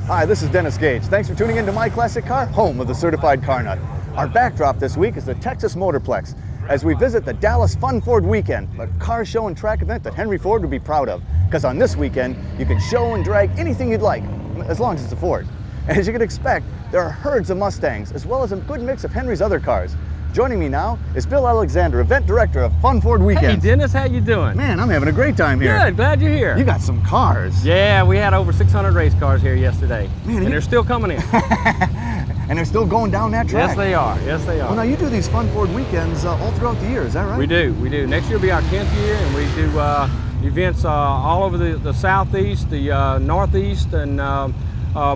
Hi, this is Dennis Gage. Thanks for tuning in to My Classic Car, home of the certified car nut. Our backdrop this week is the Texas Motorplex as we visit the Dallas Fun Ford Weekend, a car show and track event that Henry Ford would be proud of. Because on this weekend, you can show and drag anything you'd like, as long as it's a Ford. And as you can expect, there are herds of Mustangs, as well as a good mix of Henry's other cars. Joining me now is Bill Alexander, event director of Fun Ford Weekend. Hey Dennis, how you doing? Man, I'm having a great time here. Good, glad you're here. You got some cars. Yeah, we had over 600 race cars here yesterday. Man, and they're still coming in. And they're still going down that track. Yes, they are. Yes, they are. Well, now you do these Fun Ford Weekends all throughout the year, is that right? We do. Next year will be our 10th year, and we do events all over the southeast, the northeast, and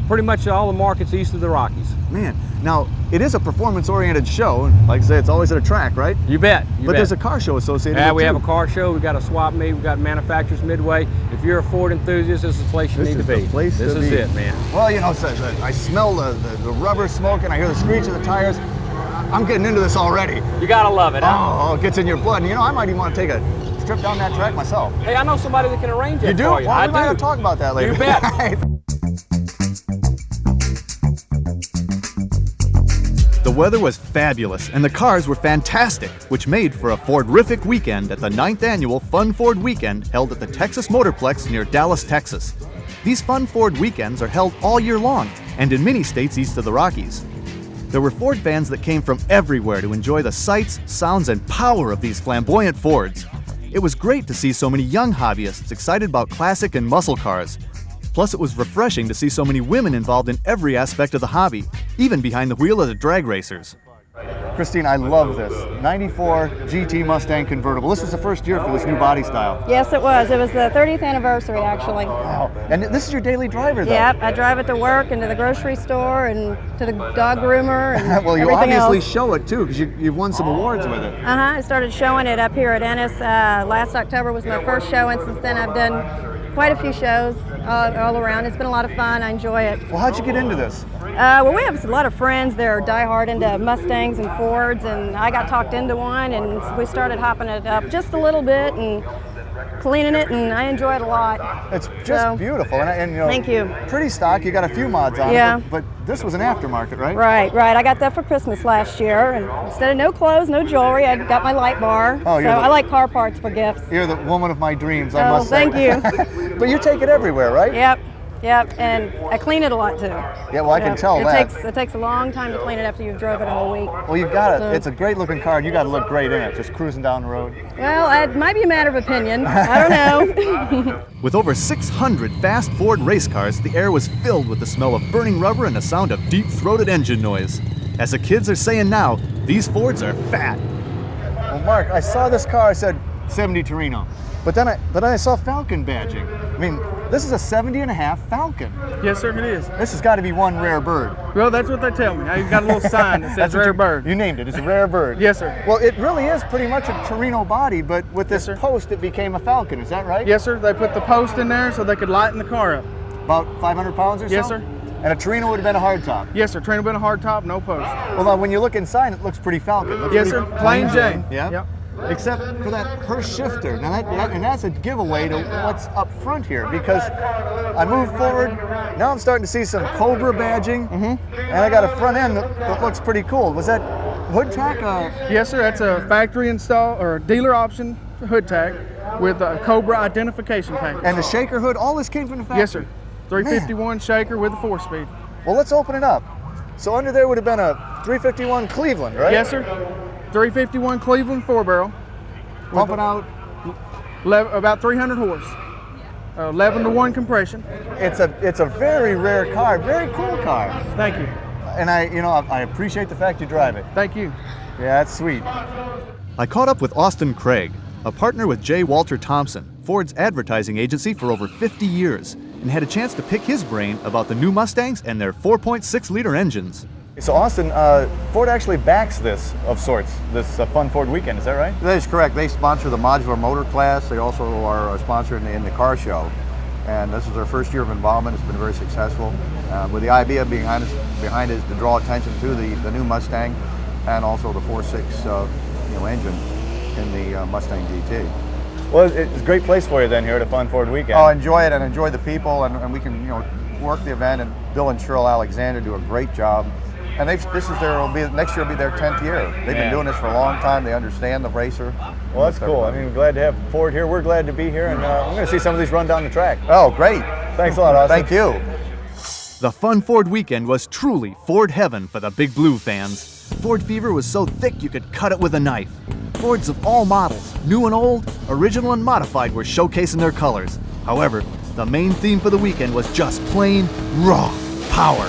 pretty much all the markets east of the Rockies. Man, now it is a performance-oriented show. Like I say, it's always at a track, right? You bet. But there's a car show associated with it. Yeah, we have a car show. We got a swap meet. We got manufacturers midway. If you're a Ford enthusiast, this is the place you need to be. This is it, man. Well, you know, I smell the rubber smoke and I hear the screech of the tires. I'm getting into this already. You gotta love it, huh? Oh, it gets in your blood. And you know, I might even want to take a trip down that track myself. Hey, I know somebody that can arrange it for you. Well, I do. We'll talk about that later. You bet. The weather was fabulous and the cars were fantastic, which made for a Fordrific weekend at the 9th annual Fun Ford Weekend held at the Texas Motorplex near Dallas, Texas. These Fun Ford weekends are held all year long and in many states east of the Rockies. There were Ford fans that came from everywhere to enjoy the sights, sounds, and power of these flamboyant Fords. It was great to see so many young hobbyists excited about classic and muscle cars. Plus, it was refreshing to see so many women involved in every aspect of the hobby, even behind the wheel of the drag racers. Christine, I love this. 94 GT Mustang convertible. This was the first year for this new body style. Yes, it was. It was the 30th anniversary, actually. Wow. And this is your daily driver, though? Yep, I drive it to work and to the grocery store and to the dog groomer and well, you everything obviously else. show it, too, because you've won some awards with it. I started showing it up here at Ennis. Last October was my first show, and since then I've done quite a few shows all around. It's been a lot of fun. I enjoy it. Well, how'd you get into this? Well, we have a lot of friends that are diehard into Mustangs and Fords, and I got talked into one, and we started hopping it up just a little bit and cleaning it, and I enjoy it a lot. It's just beautiful, and you know, thank you. Pretty stock. You got a few mods on it, but this was an aftermarket, right? Right. I got that for Christmas last year, and instead of no clothes, no jewelry, I got my light bar. Oh, so I like car parts for gifts. You're the woman of my dreams, I must say. Thank you. But you take it everywhere, right? Yep, and I clean it a lot too. Yeah, well, I can tell that. It takes a long time to clean it after you've drove it a whole week. Well, you've got it. It's a great looking car, and you got to look great in it, just cruising down the road. Well, it might be a matter of opinion. I don't know. With over 600 fast Ford race cars, the air was filled with the smell of burning rubber and the sound of deep-throated engine noise. As the kids are saying now, these Fords are fat. Well, Mark, I saw this car, I said 70 Torino. But then I saw Falcon badging. I mean, this is a 70.5 Falcon. Yes, sir, it is. This has got to be one rare bird. Well, that's what they tell me. I got a little sign that says rare bird. You named it. It's a rare bird. Yes, sir. Well, it really is pretty much a Torino body, but with this post, it became a Falcon. Is that right? Yes, sir. They put the post in there so they could lighten the car up. About 500 pounds or so? Yes, sir. And a Torino would have been a hard top? Yes, sir. Torino would have been a hard top, no post. Well, now, when you look inside, it looks pretty Falcon. Yes, sir. Plain Jane. Yeah? Yep. Except for that Hurst shifter. Now and that's a giveaway to what's up front here, because I moved forward, now I'm starting to see some Cobra badging, and I got a front end that looks pretty cool. Was that hood tack? Yes, sir. That's a factory install or dealer option hood tack with a Cobra identification package. And the shaker hood, all this came from the factory? Yes, sir. 351 shaker with a 4-speed. Well, let's open it up. So under there would have been a 351 Cleveland, right? Yes, sir. 351 Cleveland 4-barrel. Pumping out? About 300 horse. 11-to-1 compression. It's a very rare car, very cool car. Thank you. And I appreciate the fact you drive it. Thank you. Yeah, that's sweet. I caught up with Austin Craig, a partner with J. Walter Thompson, Ford's advertising agency for over 50 years, and had a chance to pick his brain about the new Mustangs and their 4.6-liter engines. So Austin, Ford actually backs this of sorts, this Fun Ford Weekend, is that right? That is correct. They sponsor the modular motor class. They also are a sponsor in the car show. And this is their first year of involvement. It's been very successful. With the idea behind is to draw attention to the new Mustang and also the 4.6 engine in the Mustang GT. Well, it's a great place for you then here at a Fun Ford Weekend. Oh, enjoy it and enjoy the people, and we can work the event, and Bill and Cheryl Alexander do a great job. And next year will be their 10th year. They've been doing this for a long time. They understand the racer. Well, that's cool. I mean, we're glad to have Ford here. We're glad to be here, and I'm going to see some of these run down the track. Oh, great. Thanks a lot, Austin. Thank you. The Fun Ford weekend was truly Ford heaven for the Big Blue fans. Ford fever was so thick you could cut it with a knife. Fords of all models, new and old, original and modified, were showcasing their colors. However, the main theme for the weekend was just plain, raw power.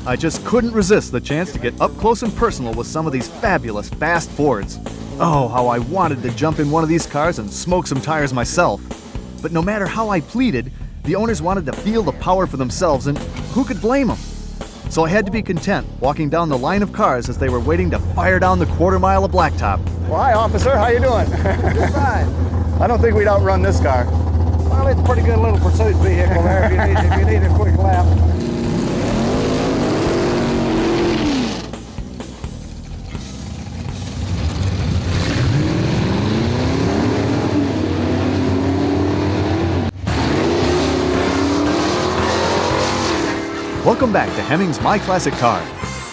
I just couldn't resist the chance to get up close and personal with some of these fabulous fast Fords. Oh, how I wanted to jump in one of these cars and smoke some tires myself. But no matter how I pleaded, the owners wanted to feel the power for themselves, and who could blame them? So I had to be content walking down the line of cars as they were waiting to fire down the quarter mile of blacktop. Well, hi, officer. How you doing? Just fine. I don't think we'd outrun this car. Well, it's a pretty good little pursuit vehicle there if you need a quick lap. Welcome back to Hemming's My Classic Car.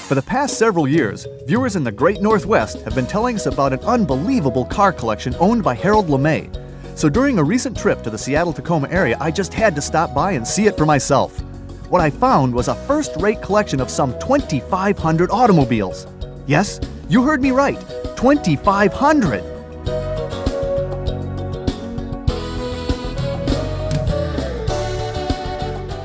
For the past several years, viewers in the Great Northwest have been telling us about an unbelievable car collection owned by Harold LeMay. So during a recent trip to the Seattle-Tacoma area, I just had to stop by and see it for myself. What I found was a first-rate collection of some 2,500 automobiles. Yes, you heard me right, 2,500!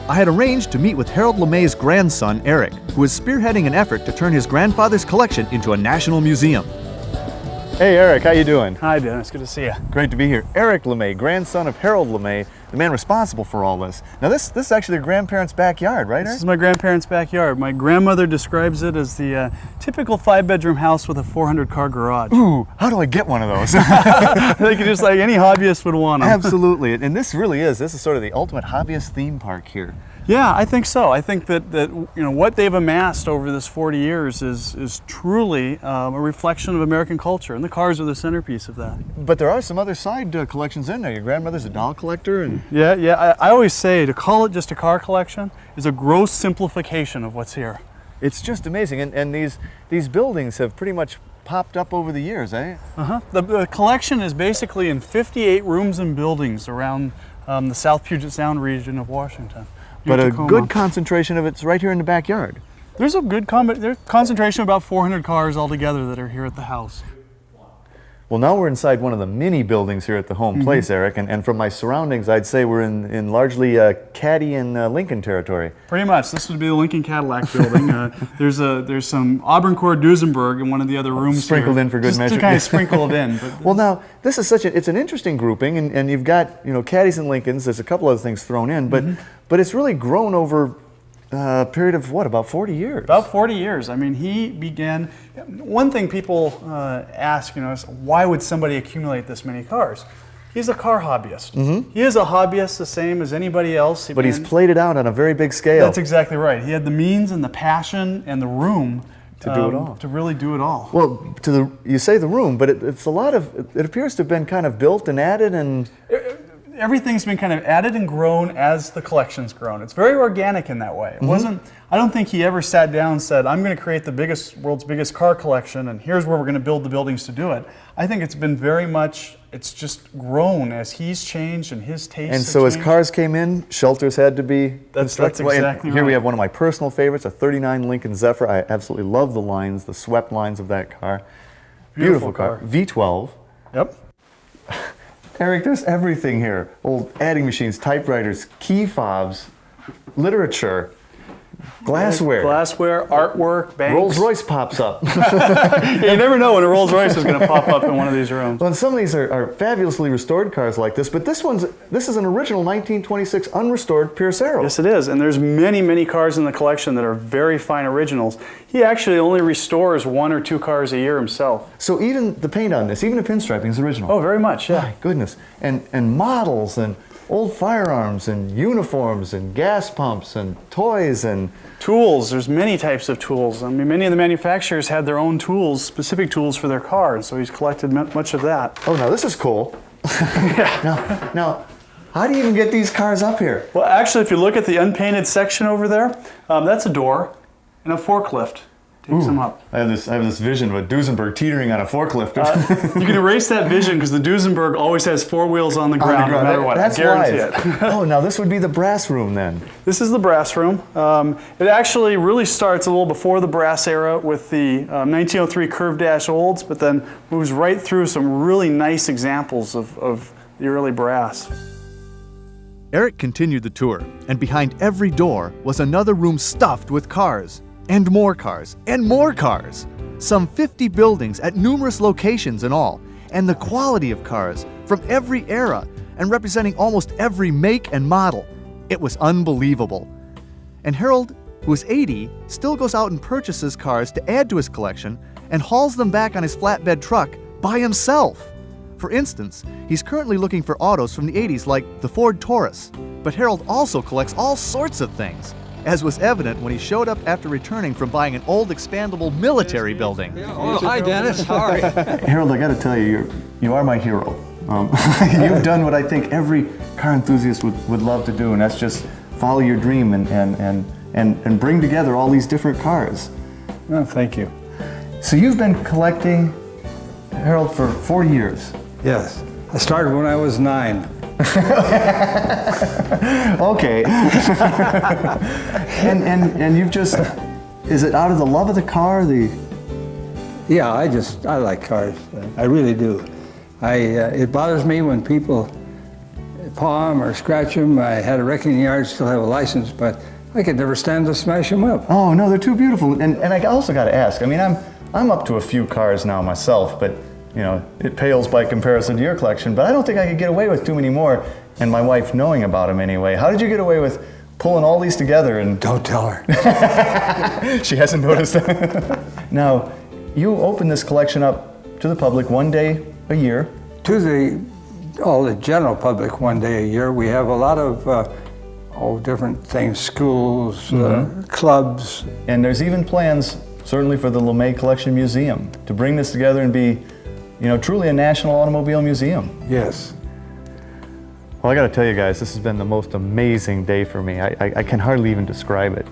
I had arranged to meet with Harold LeMay's grandson, Eric, who is spearheading an effort to turn his grandfather's collection into a national museum. Hey, Eric. How you doing? Hi, Dennis. Good to see you. Great to be here. Eric LeMay, grandson of Harold LeMay, the man responsible for all this. Now, this is actually your grandparents' backyard, right, Eric? This is my grandparents' backyard. My grandmother describes it as the typical 5-bedroom house with a 400-car garage. Ooh, how do I get one of those? I think just like any hobbyist would want them. Absolutely, and this is sort of the ultimate hobbyist theme park here. Yeah, I think so. I think that what they've amassed over this 40 years is truly a reflection of American culture, and the cars are the centerpiece of that. But there are some other side collections in there. Your grandmother's a doll collector, and Yeah. I always say to call it just a car collection is a gross simplification of what's here. it's just amazing. And these buildings have pretty much popped up over the years, eh? The collection is basically in 58 rooms and buildings around the South Puget Sound region of Washington. But a good concentration of it's right here in the backyard. There's a good concentration of about 400 cars altogether that are here at the house. Well, now we're inside one of the mini buildings here at the home place, Eric, and from my surroundings, I'd say we're in largely Caddy and Lincoln territory. Pretty much. This would be the Lincoln Cadillac building. There's some Auburn Core Duesenberg in one of the other rooms sprinkled here. in for good Just measure. to kind of sprinkle it in. But well, now this is it's an interesting grouping, and you've got Caddies and Lincolns. There's a couple other things thrown in, but it's really grown over a period of what, about 40 years? About 40 years. I mean, he began. One thing people ask, is why would somebody accumulate this many cars? He's a car hobbyist. He is a hobbyist the same as anybody else. But he's played it out on a very big scale. That's exactly right. He had the means and the passion and the room to do it all. To really do it all. Well, you say the room, but it's a lot of. It appears to have been kind of built and added and. Everything's been kind of added and grown as the collection's grown. It's very organic in that way. It wasn't. I don't think he ever sat down and said, "I'm going to create the world's biggest car collection, and here's where we're going to build the buildings to do it." I think it's been very much. It's just grown as he's changed and his tastes. And so as cars came in, shelters had to be. That's constructed. exactly right. Here we have one of my personal favorites, a '39 Lincoln Zephyr. I absolutely love the lines, the swept lines of that car. Beautiful car. V12. Yep. Eric, there's everything here. Old adding machines, typewriters, key fobs, literature. Glassware. Glassware, artwork, banks. Rolls-Royce pops up. You never know when a Rolls-Royce is going to pop up in one of these rooms. Well, and some of these are fabulously restored cars like this, but this is an original 1926 unrestored Pierce Arrow. Yes, it is. And there's many, many cars in the collection that are very fine originals. He actually only restores 1 or 2 cars a year himself. So even the paint on this, even the pinstriping is original. Oh, very much, yeah. My goodness. And models and old firearms and uniforms and gas pumps and toys and tools. There's many types of tools. I mean, many of the manufacturers had their own tools, specific tools for their cars, so he's collected much of that. Oh, now this is cool. Now, how do you even get these cars up here? Well, actually, if you look at the unpainted section over there, that's a door and a forklift. Takes them up. I have this vision of a Duesenberg teetering on a forklift. You can erase that vision because the Duesenberg always has 4 wheels on the ground, no matter what. That's I guarantee wise. it. Oh, now this would be the brass room then. This is the brass room. It actually really starts a little before the brass era with the 1903 curved dash olds, but then moves right through some really nice examples of the early brass. Eric continued the tour, and behind every door was another room stuffed with cars. And more cars, and more cars. Some 50 buildings at numerous locations in all, and the quality of cars from every era and representing almost every make and model. It was unbelievable. And Harold, who is 80, still goes out and purchases cars to add to his collection and hauls them back on his flatbed truck by himself. For instance, he's currently looking for autos from the 80s like the Ford Taurus. But Harold also collects all sorts of things, as was evident when he showed up after returning from buying an old expandable military building. Oh, hi, Dennis. How are you? Harold, I got to tell you, you are my hero. You've done what I think every car enthusiast would love to do, and that's just follow your dream and bring together all these different cars. Oh, thank you. So you've been collecting, Harold, for 40 years. Yes. I started when I was 9. Okay. and you've just, is it out of the love of the car? Yeah, I like cars. I really do. It bothers me when people paw them or scratch them. I had a wrecking yard, still have a license, but I could never stand to smash them up. Oh no, they're too beautiful. And I also got to ask. I mean, I'm up to a few cars now myself, but you know, it pales by comparison to your collection. But I don't think I could get away with too many more. And my wife knowing about them anyway. How did you get away with pulling all these together? And don't tell her. She hasn't noticed. Now, you open this collection up to the public one day a year. To the general public one day a year. We have a lot of different things, schools, clubs. And there's even plans, certainly for the LeMay Collection Museum, to bring this together and be, you know, truly a national automobile museum. Yes. Well, I got to tell you guys, this has been the most amazing day for me. I can hardly even describe it.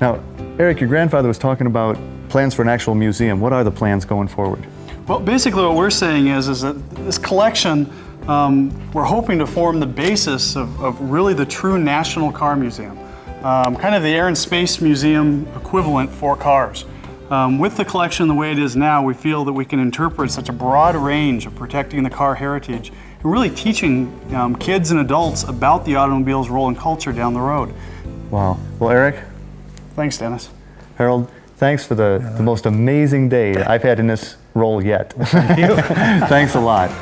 Now, Eric, your grandfather was talking about plans for an actual museum. What are the plans going forward? Well, basically what we're saying is that this collection, we're hoping to form the basis of really the true national car museum. Kind of the Air and Space Museum equivalent for cars. With the collection the way it is now, we feel that we can interpret such a broad range of protecting the car heritage and really teaching kids and adults about the automobile's role in culture down the road. Wow. Well, Eric? Thanks, Dennis. Harold, thanks for the most amazing day I've had in this role yet. Thank you. Thanks a lot.